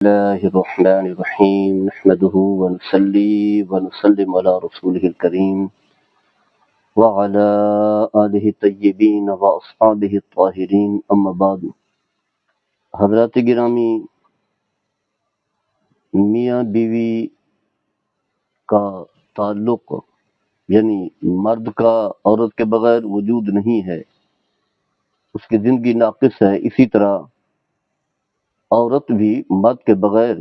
الله الرحمن الرحيم نحمده ونصلي ونسلم على رسوله الكريم وعلى آله الطيبين وأصحابه الطاهرين أما بعد. حضرات گرامی، میاں بیوی کا تعلق یعنی مرد کا عورت کے بغیر وجود نہیں ہے، اس کی زندگی ناقص ہے. اسی طرح عورت بھی مرد کے بغیر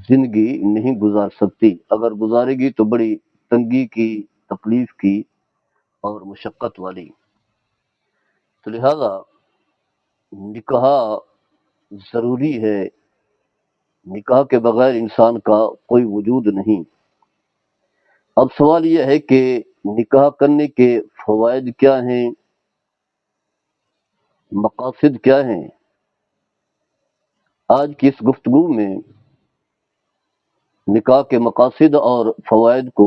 زندگی نہیں گزار سکتی. اگر گزارے گی تو بڑی تنگی کی، تکلیف کی اور مشقت والی. تو لہذا نکاح ضروری ہے، نکاح کے بغیر انسان کا کوئی وجود نہیں. اب سوال یہ ہے کہ نکاح کرنے کے فوائد کیا ہیں، مقاصد کیا ہیں. آج کی اس گفتگو میں نکاح کے مقاصد اور فوائد کو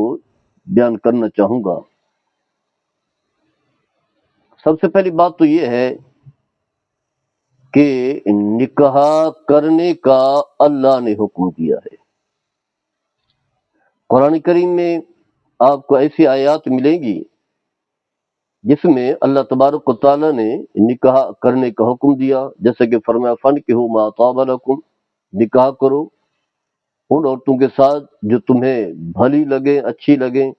بیان کرنا چاہوں گا. سب سے پہلی بات تو یہ ہے کہ نکاح کرنے کا اللہ نے حکم دیا ہے. قرآن کریم میں آپ کو ایسی آیات ملیں گی جس میں اللہ تبارک و تعالیٰ نے نکاح کرنے کا حکم دیا، جیسے کہ فرمایا فَانكِحُوا مَا طَابَ لَكُمْ، نکاح کرو ان عورتوں کے ساتھ جو تمہیں بھلی لگے، اچھی لگیں.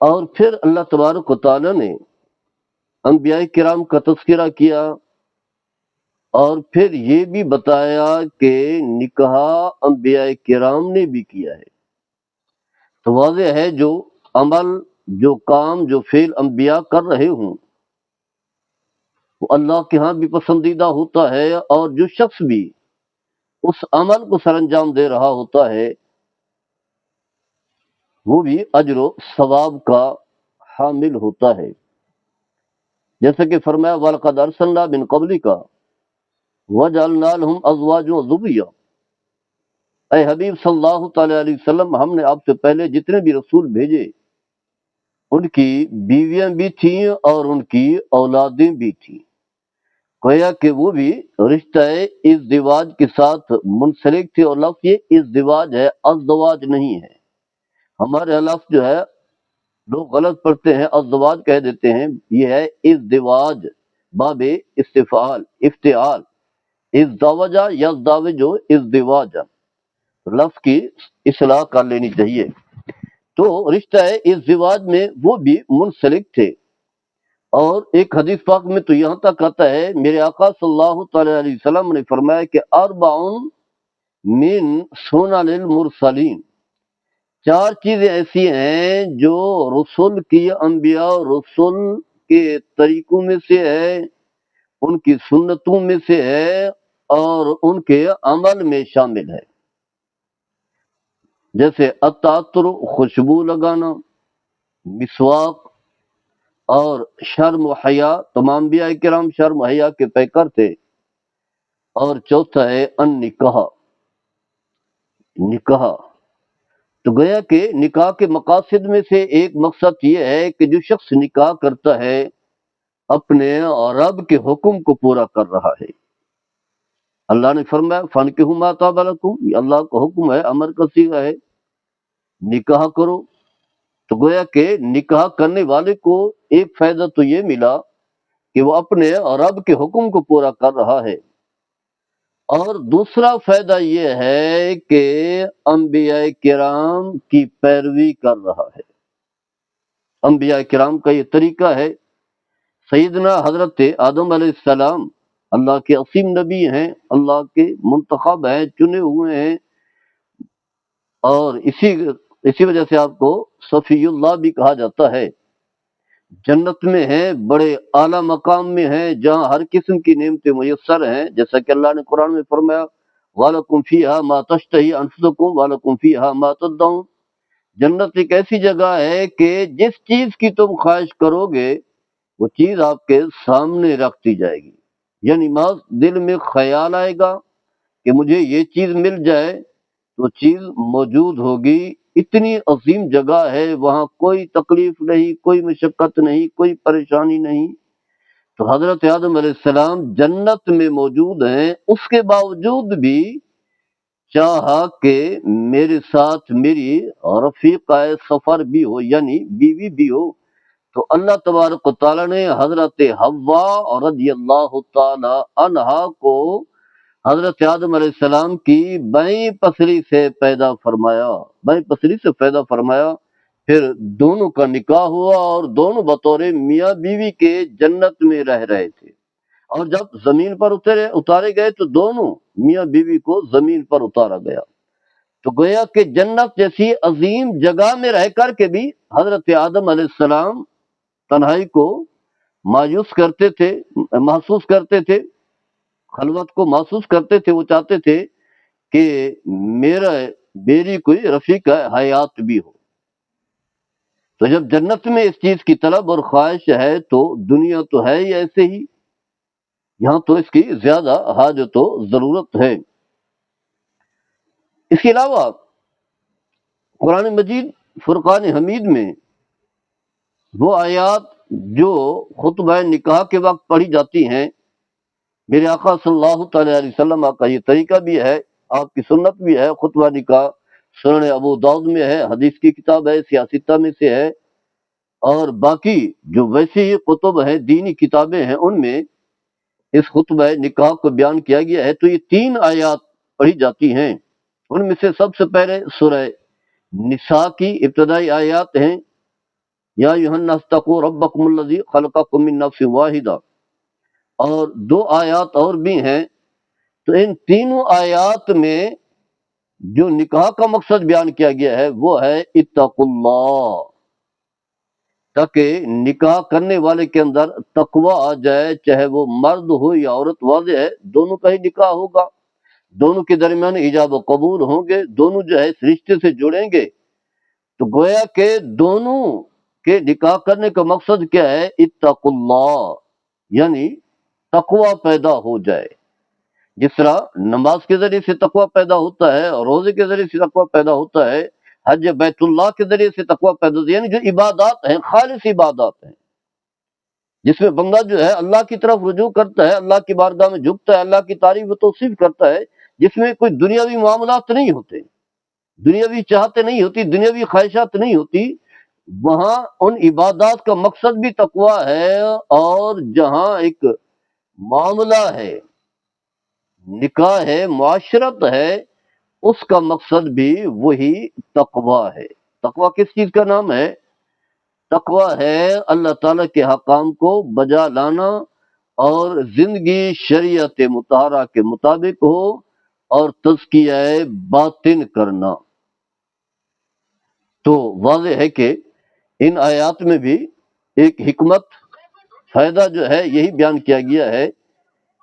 اور پھر اللہ تبارک و تعالیٰ نے انبیاء کرام کا تذکرہ کیا اور پھر یہ بھی بتایا کہ نکاح انبیاء کرام نے بھی کیا ہے. تو واضح ہے جو عمل، جو کام، جو فعل انبیاء کر رہے ہوں وہ اللہ کے ہاں بھی پسندیدہ ہوتا ہے، اور جو شخص بھی اس عمل کو سر انجام دے رہا ہوتا ہے وہ بھی اجر و ثواب کا حامل ہوتا ہے. جیسے کہ فرمایا وَلَقَدْ أَرْسَلْنَا مِن قَبْلِكَ وَجَعَلْنَا لَهُمْ أَزْوَاجًا وَذُرِّيَّةً. اے حبیب صلی اللہ تعالی علیہ وسلم، ہم نے آپ سے پہلے جتنے بھی رسول بھیجے ان کی بیویاں بھی تھیں اور ان کی اولادیں بھی تھیں. گویا کہ وہ بھی رشتہ ازدواج کے ساتھ منسلک تھے. اور لفظ یہ ازدواج ہے، ازدواج نہیں ہے. ہمارے لفظ جو ہے لوگ غلط پڑھتے ہیں، ازدواج کہہ دیتے ہیں. یہ ہے ازدواج، باب استفعال، افتعال. ازدواجہ یزداوج ازدواج، لفظ کی اصلاح کر لینی چاہیے. تو رشتہ ازدواج میں وہ بھی منسلک تھے. اور ایک حدیث پاک میں تو یہاں تک آتا ہے، میرے آقا صلی اللہ تعالی علیہ وسلم نے فرمایا کہ اربعون من سنن المرسلین، چار چیزیں ایسی ہیں جو رسول کی، انبیاء رسول کے طریقوں میں سے ہے، ان کی سنتوں میں سے ہے اور ان کے عمل میں شامل ہے. جیسے التعطر، خوشبو لگانا، مسواک، اور شرم و حیا. تمام انبیاء کرام شرم و حیا کے پیکر تھے. اور چوتھا ہے النکاح، نکاح. تو گویا کہ نکاح کے مقاصد میں سے ایک مقصد یہ ہے کہ جو شخص نکاح کرتا ہے اپنے رب کے حکم کو پورا کر رہا ہے. اللہ نے فرمایا فَانكِحُوا مَا طَابَ لَكُمْ، یہ اللہ کا حکم ہے، امر کا صیغہ ہے، نکاح کرو. تو گویا کہ نکاح کرنے والے کو ایک فائدہ تو یہ ملا کہ وہ اپنے رب کے حکم کو پورا کر رہا ہے. اور دوسرا فائدہ یہ ہے کہ انبیاء کرام کی پیروی کر رہا ہے. انبیاء کرام کا یہ طریقہ ہے. سیدنا حضرت آدم علیہ السلام اللہ کے عظیم نبی ہیں، اللہ کے منتخب ہیں، چنے ہوئے ہیں. اور اسی وجہ سے آپ کو صفی اللہ بھی کہا جاتا ہے. جنت میں ہیں، بڑے اعلیٰ مقام میں ہیں جہاں ہر قسم کی نعمتیں میسر ہیں. جیسا کہ اللہ نے قرآن میں فرمایا وَلَكُمْ فِيهَا مَا تَشْتَهِي أَنفُسُكُمْ وَلَكُمْ فِيهَا مَا تَدَّعُونَ. جنت ایک ایسی جگہ ہے کہ جس چیز کی تم خواہش کرو گے وہ چیز آپ کے سامنے رکھ دی جائے گی. یعنی محض دل میں خیال آئے گا کہ مجھے یہ چیز مل جائے تو چیز موجود ہوگی. اتنی عظیم جگہ ہے، وہاں کوئی تکلیف نہیں، کوئی مشقت نہیں، کوئی پریشانی نہیں. تو حضرت آدم علیہ السلام جنت میں موجود ہیں، اس کے باوجود بھی چاہا کہ میرے ساتھ میری رفیقہ سفر بھی ہو، یعنی بیوی بھی ہو۔ تو اللہ تبارک و تعالیٰ نے حضرت حوا رضی اللہ تعالی عنہا کو حضرت آدم علیہ السلام کی بائیں پسلی سے پیدا فرمایا، بائیں پسلی سے پیدا فرمایا۔ پھر دونوں کا نکاح ہوا اور دونوں بطور میاں بیوی کے جنت میں رہ رہے تھے، اور جب زمین پر اتارے گئے تو دونوں میاں بیوی کو زمین پر اتارا گیا۔ تو گویا کہ جنت جیسی عظیم جگہ میں رہ کر کے بھی حضرت آدم علیہ السلام تنہائی کو مایوس کرتے تھے، محسوس کرتے تھے، خلوت کو محسوس کرتے تھے۔ وہ چاہتے تھے کہ میری کوئی رفیق حیات بھی ہو۔ تو جب جنت میں اس چیز کی طلب اور خواہش ہے تو دنیا تو ہے ہی ایسے ہی، یہاں تو اس کی زیادہ حاجت و ضرورت ہے۔ اس کے علاوہ قرآن مجید فرقان حمید میں وہ آیات جو خطبہ نکاح کے وقت پڑھی جاتی ہیں، میرے آقا صلی اللہ تعالیٰ علیہ وسلم کا یہ طریقہ بھی ہے، آپ کی سنت بھی ہے۔ خطبہ نکاح سنن ابو داؤد میں ہے، حدیث کی کتاب ہے، سیاستہ میں سے ہے، اور باقی جو ویسے ہی کتب ہیں، دینی کتابیں ہیں، ان میں اس خطبہ نکاح کو بیان کیا گیا ہے۔ تو یہ 3 آیات پڑھی جاتی ہیں، ان میں سے سب سے پہلے سورہ نساء کی ابتدائی آیات ہیں، یا ایھا الناس اتقوا ربکم الذی خلقکم من نفس واحدہ، اور 2 آیات اور بھی ہیں۔ تو ان تینوں آیات میں جو نکاح کا مقصد بیان کیا گیا ہے وہ ہے اتقوا اللہ، تاکہ نکاح کرنے والے کے اندر تقوی آ جائے، چاہے وہ مرد ہو یا عورت۔ واضح ہے دونوں کا ہی نکاح ہوگا، دونوں کے درمیان ایجاب و قبول ہوں گے، دونوں جو ہے اس رشتے سے جڑیں گے۔ تو گویا کہ دونوں کے نکاح کرنے کا مقصد کیا ہے؟ اتقوا اللہ، یعنی تقوی پیدا ہو جائے۔ جس طرح نماز کے ذریعے سے تقوی پیدا ہوتا ہے، اور روزے کے ذریعے سے تقوی پیدا ہوتا ہے، حج بیت اللہ کے ذریعے سے تقوی پیدا ہوتا ہے، یعنی جو عبادات ہیں خالص عبادات ہیں، جس میں بندہ جو ہے اللہ کی طرف رجوع کرتا ہے، اللہ کی بارگاہ میں جھکتا ہے، اللہ کی تعریف و توصیف کرتا ہے، جس میں کوئی دنیاوی معاملات نہیں ہوتے، دنیاوی چاہتے نہیں ہوتی، دنیاوی خواہشات نہیں ہوتی۔ وہاں ان عبادات کا مقصد بھی تقوی ہے، اور جہاں ایک معاملہ ہے، نکاح ہے، معاشرت ہے، اس کا مقصد بھی وہی تقوی ہے۔ تقوی کس چیز کا نام ہے؟ تقوی ہے اللہ تعالیٰ کے حکام کو بجا لانا، اور زندگی شریعت مطہرہ کے مطابق ہو، اور تزکیہ باطن کرنا۔ تو واضح ہے کہ ان آیات میں بھی ایک حکمت، فائدہ جو ہے یہی بیان کیا گیا ہے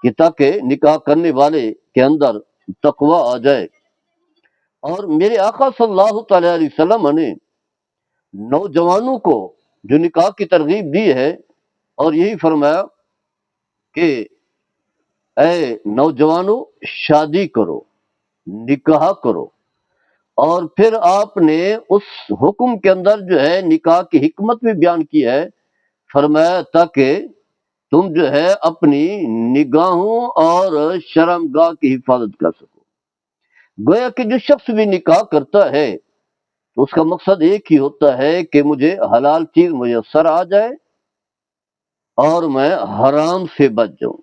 کہ تاکہ نکاح کرنے والے کے اندر تقوی آ جائے۔ اور میرے آقا صلی اللہ تعالیٰ علیہ وسلم نے نوجوانوں کو جو نکاح کی ترغیب دی ہے، اور یہی فرمایا کہ اے نوجوانوں شادی کرو، نکاح کرو، اور پھر آپ نے اس حکم کے اندر جو ہے نکاح کی حکمت بھی بیان کی ہے۔ فرمایا تاکہ تم جو ہے اپنی نگاہوں اور شرمگاہ کی حفاظت کر سکو۔ گویا کہ جو شخص بھی نکاح کرتا ہے تو اس کا مقصد ایک ہی ہوتا ہے کہ مجھے حلال چیز میسر آ جائے اور میں حرام سے بچ جاؤں۔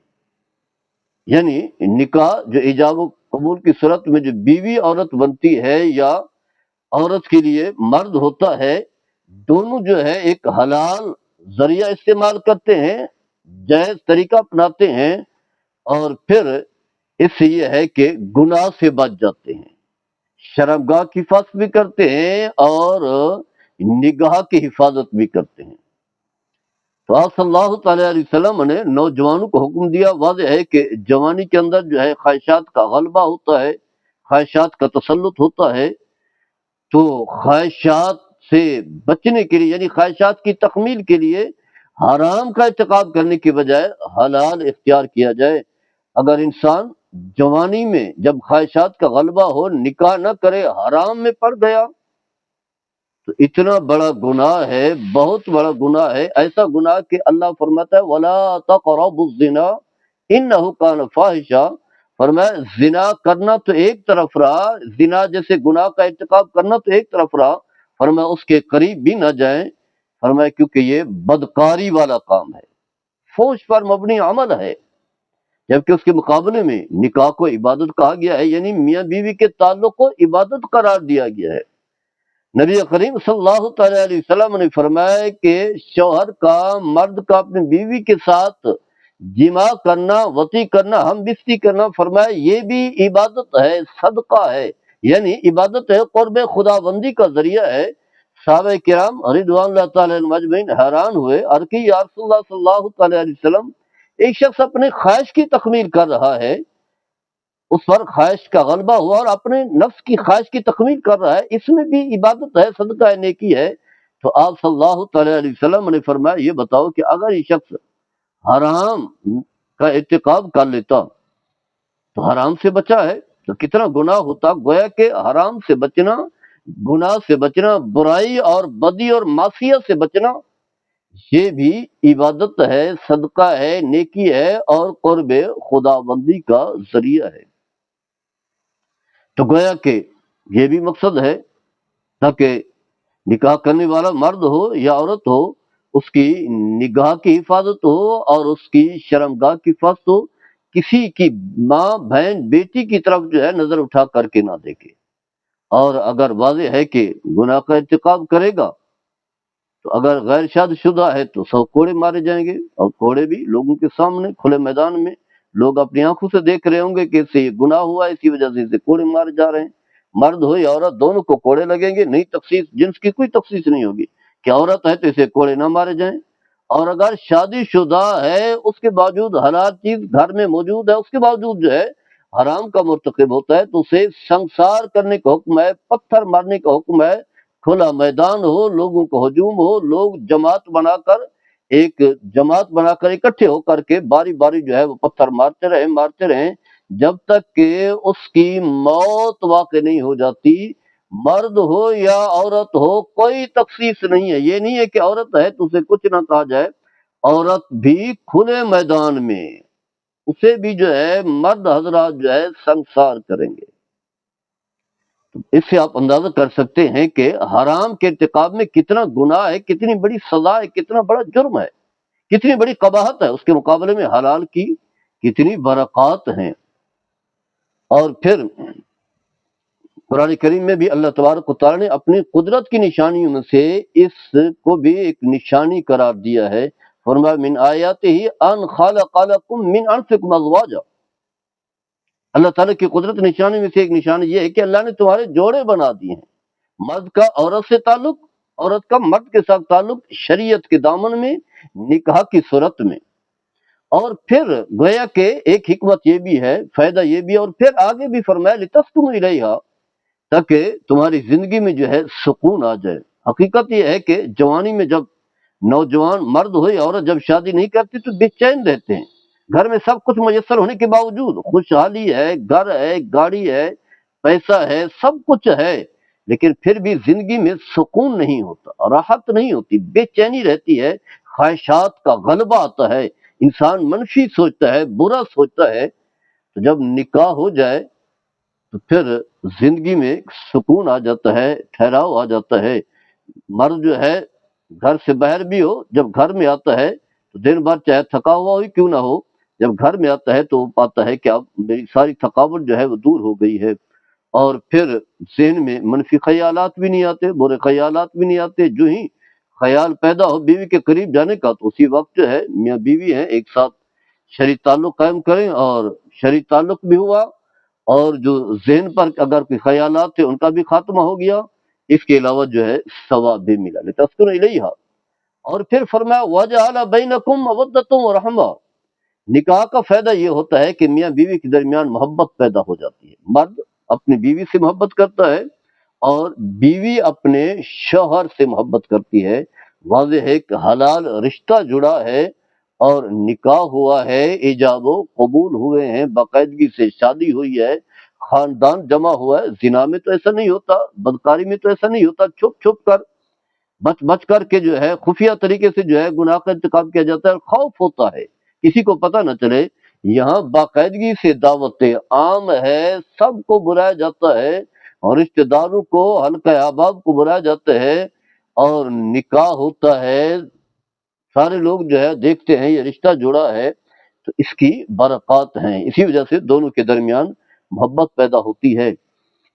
یعنی نکاح جو ایجاب و قبول کی صورت میں جو بیوی عورت بنتی ہے یا عورت کے لیے مرد ہوتا ہے، دونوں جو ہے ایک حلال ذریعہ استعمال کرتے ہیں، جائز طریقہ اپناتے ہیں، اور پھر اس سے یہ ہے کہ گناہ سے بچ جاتے ہیں، شرمگاہ کی حفاظت بھی کرتے ہیں اور نگاہ کی حفاظت بھی کرتے ہیں۔ تو آپ صلی اللہ تعالیٰ علیہ وسلم نے نوجوانوں کو حکم دیا۔ واضح ہے کہ جوانی کے اندر جو ہے خواہشات کا غلبہ ہوتا ہے، خواہشات کا تسلط ہوتا ہے۔ تو خواہشات سے بچنے کے لیے، یعنی خواہشات کی تکمیل کے لیے حرام کا ارتکاب کرنے کی بجائے حلال اختیار کیا جائے۔ اگر انسان جوانی میں جب خواہشات کا غلبہ ہو نکاح نہ کرے، حرام میں پڑ گیا، تو اتنا بڑا گناہ ہے، بہت بڑا گناہ ہے، ایسا گناہ کہ اللہ فرماتا ہے وَلَا تَقْرَبُوا الزِّنَا إِنَّهُ كَانَ فَاحِشًا۔ فرمایا زنا کرنا تو ایک طرف رہا، زنا جیسے گناہ کا ارتکاب کرنا تو ایک طرف رہا، فرمایا اس کے قریب بھی نہ جائیں، فرمایا کیونکہ یہ بدکاری والا کام ہے، فحش پر مبنی عمل ہے، جبکہ اس کے مقابلے میں نکاح کو عبادت کہا گیا ہے، یعنی میاں بیوی کے تعلق کو عبادت قرار دیا گیا ہے۔ نبی کریم صلی اللہ تعالی علیہ وسلم نے فرمایا کہ شوہر کا، مرد کا اپنی بیوی کے ساتھ جماع کرنا، وطی کرنا، ہم بستی کرنا، فرمایا یہ بھی عبادت ہے، صدقہ ہے، یعنی عبادت ہے، قرب خدا بندی کا ذریعہ ہے۔ صحابہ کرام رضوان اللہ تعالی عنہم اجمعین حیران ہوئے، عرقی یا رسول اللہ صلی اللہ تعالی علیہ وسلم، ایک شخص اپنے خواہش کی تکمیل کر رہا ہے، اس پر خواہش کا غلبہ ہوا اور اپنے نفس کی خواہش کی تکمیل کر رہا ہے، اس میں بھی عبادت ہے، صدقہ ہے، نیکی ہے۔ تو آپ صلی اللہ تعالی علیہ وسلم نے فرمایا یہ بتاؤ کہ اگر یہ شخص حرام کا ارتکاب کر لیتا تو حرام سے بچا ہے تو کتنا گناہ ہوتا، گویا کہ حرام سے بچنا، گناہ سے بچنا، برائی اور بدی اور معصیت سے بچنا، یہ بھی عبادت ہے، صدقہ ہے، نیکی ہے اور قرب خدا بندی کا ذریعہ ہے۔ تو گویا کہ یہ بھی مقصد ہے تاکہ نکاح کرنے والا مرد ہو یا عورت ہو، اس کی نگاہ کی حفاظت ہو اور اس کی شرمگاہ کی حفاظت ہو، کسی کی ماں، بہن، بیٹی کی طرف جو ہے نظر اٹھا کر کے نہ دیکھے، اور اگر واضح ہے کہ گناہ کا ارتکاب کرے گا تو اگر غیر شادی شدہ ہے تو 100 کوڑے مارے جائیں گے، اور کوڑے بھی لوگوں کے سامنے کھلے میدان میں، لوگ اپنی آنکھوں سے دیکھ رہے ہوں گے کہ اس سے یہ گناہ ہوا، اسی وجہ سے اسے کوڑے مارے جا رہے ہیں۔ مرد ہو یا عورت دونوں کو کوڑے لگیں گے، نہیں تخصیص، جنس کی کوئی تخصیص نہیں ہوگی کہ عورت ہے تو اسے کوڑے نہ مارے جائیں، اور اگر شادی شدہ ہے اس کے باوجود حلال چیز گھر میں موجود ہے، اس کے باوجود جو ہے حرام کا مرتکب ہوتا ہے تو اسے سنسار کرنے کا حکم ہے، پتھر مارنے کا حکم ہے، کھلا میدان ہو، لوگوں کو ہجوم ہو، لوگ جماعت بنا کر، ایک جماعت بنا کر اکٹھے ہو کر کے باری باری جو ہے وہ پتھر مارتے رہیں جب تک کہ اس کی موت واقع نہیں ہو جاتی۔ مرد ہو یا عورت ہو کوئی تخصیص نہیں ہے، یہ نہیں ہے کہ عورت ہے تو اسے کچھ نہ کہا جائے، عورت بھی کھلے میدان میں اسے بھی جو ہے مرد حضرات جو ہے سنسار کریں گے۔ اس سے آپ اندازہ کر سکتے ہیں کہ حرام کے ارتکاب میں کتنا گناہ ہے، کتنی بڑی سزا ہے، کتنا بڑا جرم ہے، کتنی بڑی قباحت ہے، اس کے مقابلے میں حلال کی کتنی برکات ہیں۔ اور پھر قرآن کریم میں بھی اللہ تبارک و تعالیٰ نے اپنی قدرت کی نشانیوں میں سے اس کو بھی ایک نشانی قرار دیا ہے، فرمایا من آیاتہ ان خلق لکم من انفسکم ازواجا۔ اللہ تعالیٰ کی قدرت نشانی میں سے ایک نشانی یہ ہے کہ اللہ نے تمہارے جوڑے بنا دیے ہیں، مرد کا عورت سے تعلق، عورت کا مرد کے ساتھ تعلق، شریعت کے دامن میں، نکاح کی صورت میں۔ اور پھر گویا کہ ایک حکمت یہ بھی ہے، فائدہ یہ بھی ہے، اور پھر آگے بھی فرمایا لتسکنوا الیہا، تاکہ تمہاری زندگی میں جو ہے سکون آ جائے۔ حقیقت یہ ہے کہ جوانی میں جب نوجوان مرد ہو یا عورت جب شادی نہیں کرتی تو بے چین رہتے ہیں، گھر میں سب کچھ میسر ہونے کے باوجود، خوشحالی ہے، گھر ہے، گاڑی ہے، پیسہ ہے، سب کچھ ہے، لیکن پھر بھی زندگی میں سکون نہیں ہوتا، راحت نہیں ہوتی، بے چینی رہتی ہے، خواہشات کا غلبہ آتا ہے، انسان منفی سوچتا ہے، برا سوچتا ہے۔ تو جب نکاح ہو جائے تو پھر زندگی میں سکون آ جاتا ہے، ٹھہراؤ آ جاتا ہے۔ مرد جو ہے گھر سے باہر بھی ہو، جب گھر میں آتا ہے تو دن بھر چاہے تھکا ہوا ہی کیوں نہ ہو، جب گھر میں آتا ہے تو وہ پاتا ہے کہ اب میری ساری تھکاوٹ جو ہے وہ دور ہو گئی ہے، اور پھر ذہن میں منفی خیالات بھی نہیں آتے، برے خیالات بھی نہیں آتے۔ جو ہی خیال پیدا ہو بیوی کے قریب جانے کا تو اسی وقت جو ہے میاں بیوی ہیں ایک ساتھ شرعی تعلق قائم کریں، اور شرعی تعلق بھی ہوا، اور جو ذہن پر اگر کوئی خیالات تھے ان کا بھی خاتمہ ہو گیا، اس کے علاوہ جو ہے ثواب بھی ملا، لتسکنوا الیہا۔ اور پھر فرمایا وَجَعَلَ بَيْنَكُم مَّوَدَّةً وَرَحْمَةً۔ نکاح کا فائدہ یہ ہوتا ہے کہ میاں بیوی کے درمیان محبت پیدا ہو جاتی ہے، مرد اپنی بیوی سے محبت کرتا ہے اور بیوی اپنے شوہر سے محبت کرتی ہے، واضح ہے کہ حلال رشتہ جڑا ہے اور نکاح ہوا ہے، ایجاب و قبول ہوئے ہیں، باقاعدگی سے شادی ہوئی ہے، خاندان جمع ہوا ہے۔ زنا میں تو ایسا نہیں ہوتا، بدکاری میں تو ایسا نہیں ہوتا، چھپ چھپ کر بچ بچ کر کے جو ہے خفیہ طریقے سے جو ہے گناہ کا ارتکاب کیا جاتا ہے، اور خوف ہوتا ہے کسی کو پتہ نہ چلے۔ یہاں باقاعدگی سے دعوت عام ہے، سب کو بلایا جاتا ہے، اور رشتہ داروں کو، حلقہ احباب کو بلایا جاتا ہے، اور نکاح ہوتا ہے، سارے لوگ جو ہے دیکھتے ہیں یہ رشتہ جڑا ہے، تو اس کی برکات ہیں، اسی وجہ سے دونوں کے درمیان محبت پیدا ہوتی ہے۔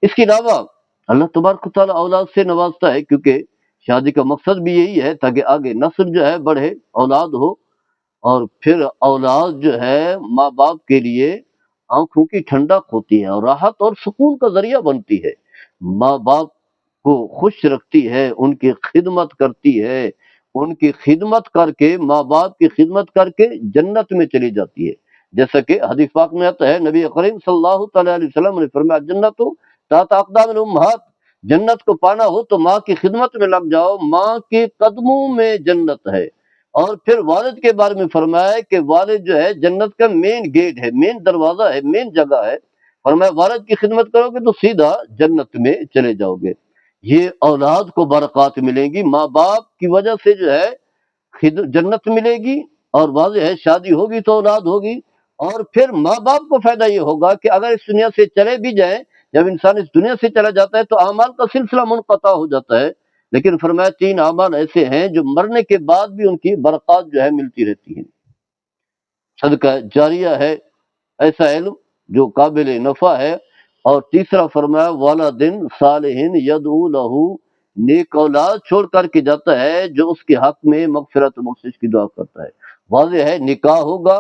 اس کے علاوہ اللہ تبارک و تعالیٰ اولاد سے نوازتا ہے، کیونکہ شادی کا مقصد بھی یہی ہے تاکہ آگے نسل جو ہے بڑھے، اولاد ہو، اور پھر اولاد جو ہے ماں باپ کے لیے آنکھوں کی ٹھنڈک ہوتی ہے، اور راحت اور سکون کا ذریعہ بنتی ہے، ماں باپ کو خوش رکھتی ہے، ان کی خدمت کرتی ہے، ان کی خدمت کر کے، ماں باپ کی خدمت کر کے جنت میں چلی جاتی ہے، جیسا کہ حدیث پاک میں آتا ہے، نبی کریم صلی اللہ تعالیٰ علیہ وسلم نے فرمایا جنت تحت اقدام الامہات، جنت کو پانا ہو تو ماں کی خدمت میں لگ جاؤ، ماں کے قدموں میں جنت ہے۔ اور پھر والد کے بارے میں فرمایا کہ والد جو ہے جنت کا مین گیٹ ہے، مین دروازہ ہے، مین جگہ ہے، فرمایا والد کی خدمت کرو گے تو سیدھا جنت میں چلے جاؤ گے۔ یہ اولاد کو برکات ملیں گی، ماں باپ کی وجہ سے جو ہے جنت ملے گی، اور واضح ہے شادی ہوگی تو اولاد ہوگی، اور پھر ماں باپ کو فائدہ یہ ہوگا کہ اگر اس دنیا سے چلے بھی جائیں، جب انسان اس دنیا سے چلا جاتا ہے تو اعمال کا سلسلہ منقطع ہو جاتا ہے، لیکن فرمایا 3 اعمال ایسے ہیں جو مرنے کے بعد بھی ان کی برکات جو ہے ملتی رہتی ہیں۔ صدقہ جاریہ ہے، ایسا علم جو قابل نفع ہے، اور تیسرا فرمایا والدین صالح یدعو لہ، نیک اولاد چھوڑ کر کے جاتا ہے جو اس کے حق میں مغفرت و بخشش کی دعا کرتا ہے۔ واضح ہے نکاح ہوگا،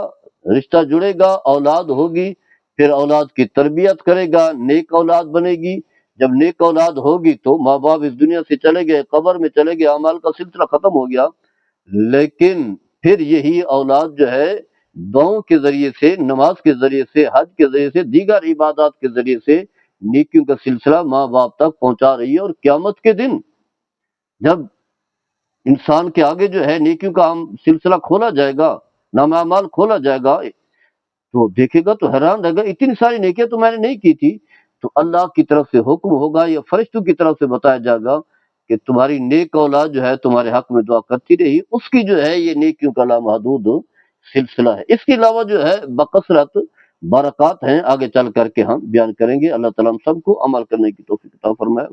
رشتہ جڑے گا، اولاد ہوگی، پھر اولاد کی تربیت کرے گا، نیک اولاد بنے گی، جب نیک اولاد ہوگی تو ماں باپ اس دنیا سے چلے گئے، قبر میں چلے گئے، اعمال کا سلسلہ ختم ہو گیا، لیکن پھر یہی اولاد جو ہے دعاؤں کے ذریعے سے، نماز کے ذریعے سے، حج کے ذریعے سے، دیگر عبادات کے ذریعے سے نیکیوں کا سلسلہ ماں باپ تک پہنچا رہی ہے، اور قیامت کے دن جب انسان کے آگے جو ہے نیکیوں کا سلسلہ کھولا جائے گا، نام اعمال کھولا جائے گا، تو دیکھے گا تو حیران رہے گا اتنی ساری نیکیاں تو میں نے نہیں کی تھی، تو اللہ کی طرف سے حکم ہوگا یا فرشتوں کی طرف سے بتایا جائے گا کہ تمہاری نیک اولاد جو ہے تمہارے حق میں دعا کرتی رہی، اس کی جو ہے یہ نیکیوں کا لامحدود سلسلہ ہے۔ اس کے علاوہ جو ہے بکثرت برکات ہیں، آگے چل کر کے ہم بیان کریں گے۔ اللہ تعالیٰ ہم سب کو عمل کرنے کی توفیق عطا فرمائے۔